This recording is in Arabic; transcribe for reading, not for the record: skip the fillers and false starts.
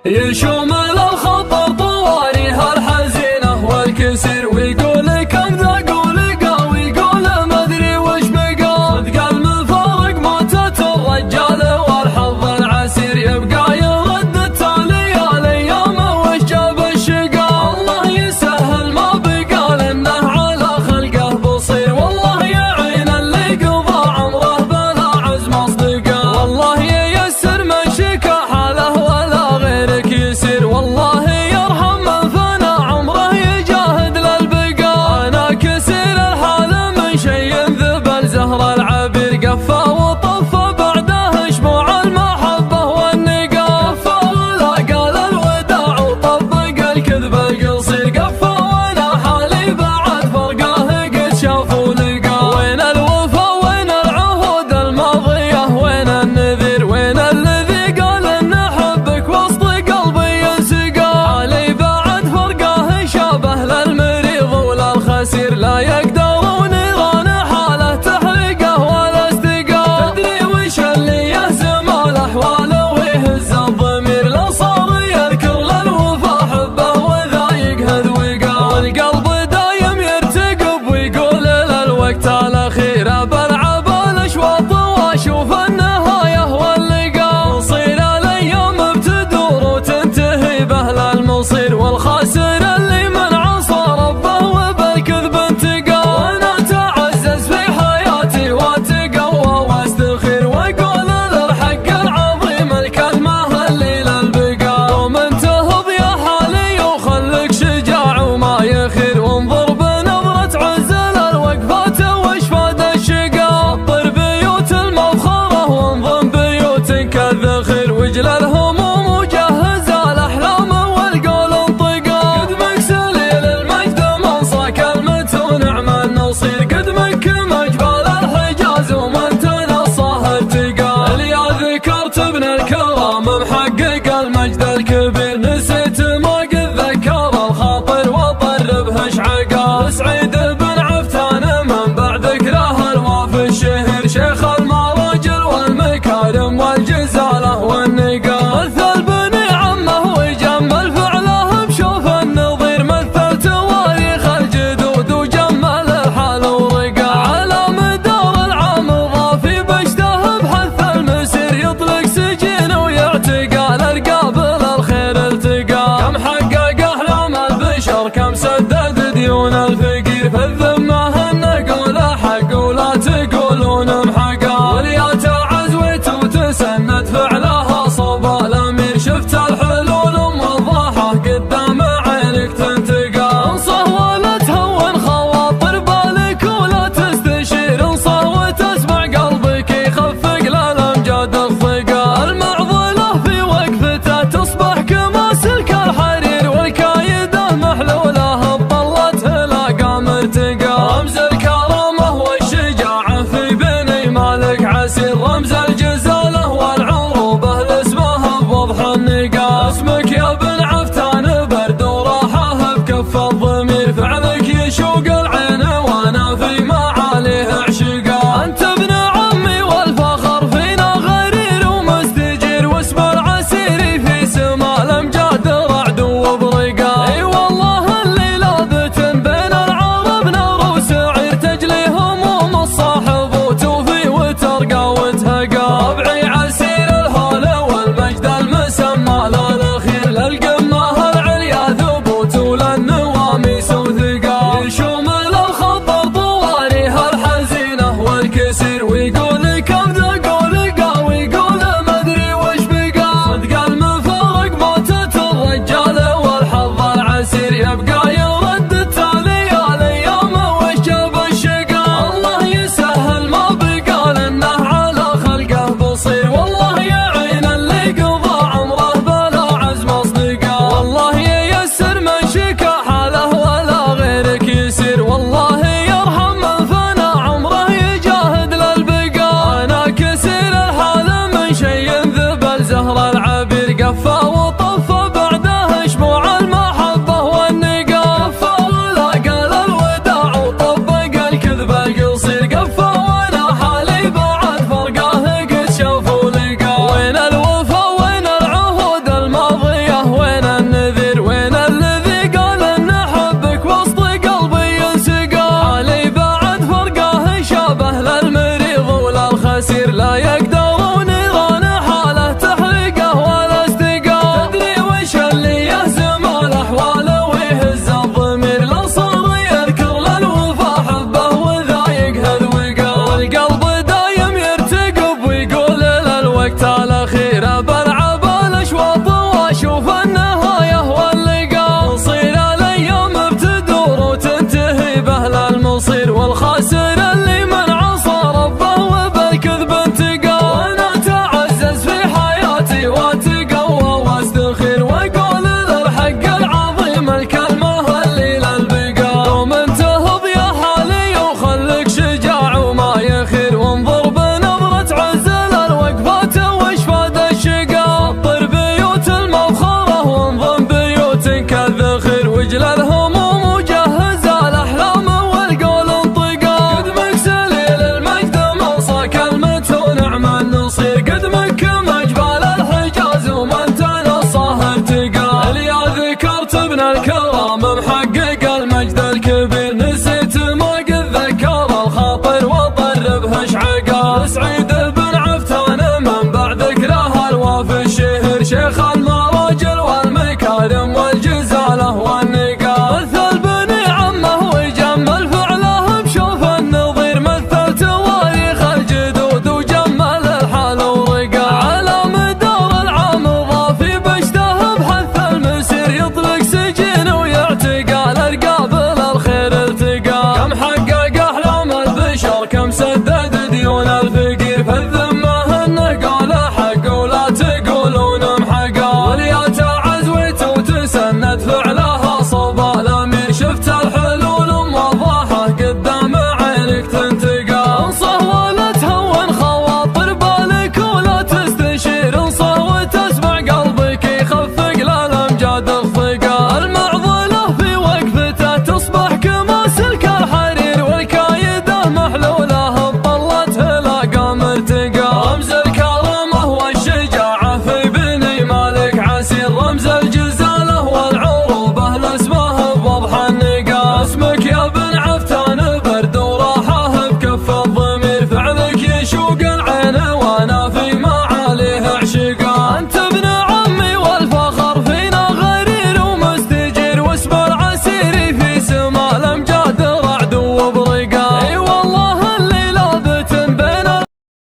يشمل الخطر طواريها الحزينة والكسر، ويقول كم ذا قول قوي يقول ما ادري وش بقى. صدق المفارق موتة الرجال والحظ العسير، يبقى يرد التالي الايام وش جاب الشقا. الله يسهل ما بقى لانه على خلقه بصير، والله يعين اللي قضى عمره بلا عزم اصدقاء. والله ييسر من شكا حاله ولا غيرك يسير، والله يرحم من فنى عمره يجاهد للبقاء. انا كسير الحال من شي ذبل زهر العبير، قفى وطفى بعده شموع المحبة والنقاء. قفى ولا قال الوداع وطبق الكذب القصير، قفى وانا حالي بعد فرقاه قد شاف ولقى. وين الوفا وين العهود الماضية وين النذير، وين الذي قال ان احبك وسط قلبي ينسقى. علي بعد فرقاه شابه للمريض وللخسير، لا يقدرون نيران حاله تحرقه ولا استقى. تدري وش اللي يهزم الاحوال ويهز الضمير، لو صار يذكر للوفا حبه وذايق هذوقه. والقلب دايم يرتقب ويقول للوقت الاخير، بلعب الاشواط واشوف النهايه واللقاء. تصير الايام بتدور وتنتهي باهل المصير، والخاسر اللي من عصى ربه وبالكذب انتقى. وانا اتعزز في حياتي واتقوى واستخير، واقول للحق العظيم الكلمه اللي للبقاء. قوم انتهض يا حالي وخلك شجاع وما يخير، وانظر بنظرة عز للوقفات وش فاد الشقا. طر بيوت المفخرة وانظم بيوت كالذخير، واجل الهموم وجهز الاحلام والقول انطقا. قدمك سليل المجد منصى كلمة ونعم النصير، قدمك مجبال الحجاز ومن تنصاه ارتقا. اليا ذكرت ابن الكرام محقق المجد الكبير، نسيت ما قد ذكر الخاطر وطر به شعقا. سعيد بن عفتان من بعد ذكره الوافي الشهير، شيخ المراجل والمكارم والجزاله والنقا. مثل بني عمه ويجمل فعله بشوف النظير، مثل تواريخ الجدود وجمل الحال ورقا. على مدار العام الضافي بشته بحث المسير، يطلق سجين ويعتقى للقابل الخير التقى. كم حقق احلام البشر كم سدد ديون الفقير، في الذمه النقول حق ولا تقولون محقا. واليا تعزوت وتسند فعلها صوب الامير، شفت الحلول موضحه قدام عينك تنتقى. انصه ولا تهون خواطر بالك ولا تستشير، انصه وتسمع قلبك يخفق للامجاد الثقى. المعضله في وقفته تصبح كما سلك الحرير، والكايده محلوله بطلته لا قام ارتقى. رمز الكرامه والشجاعه في بني مالك عسير، رمز الجزاله والعروبه لاسمها بوضح النقا. اسمك يا ابن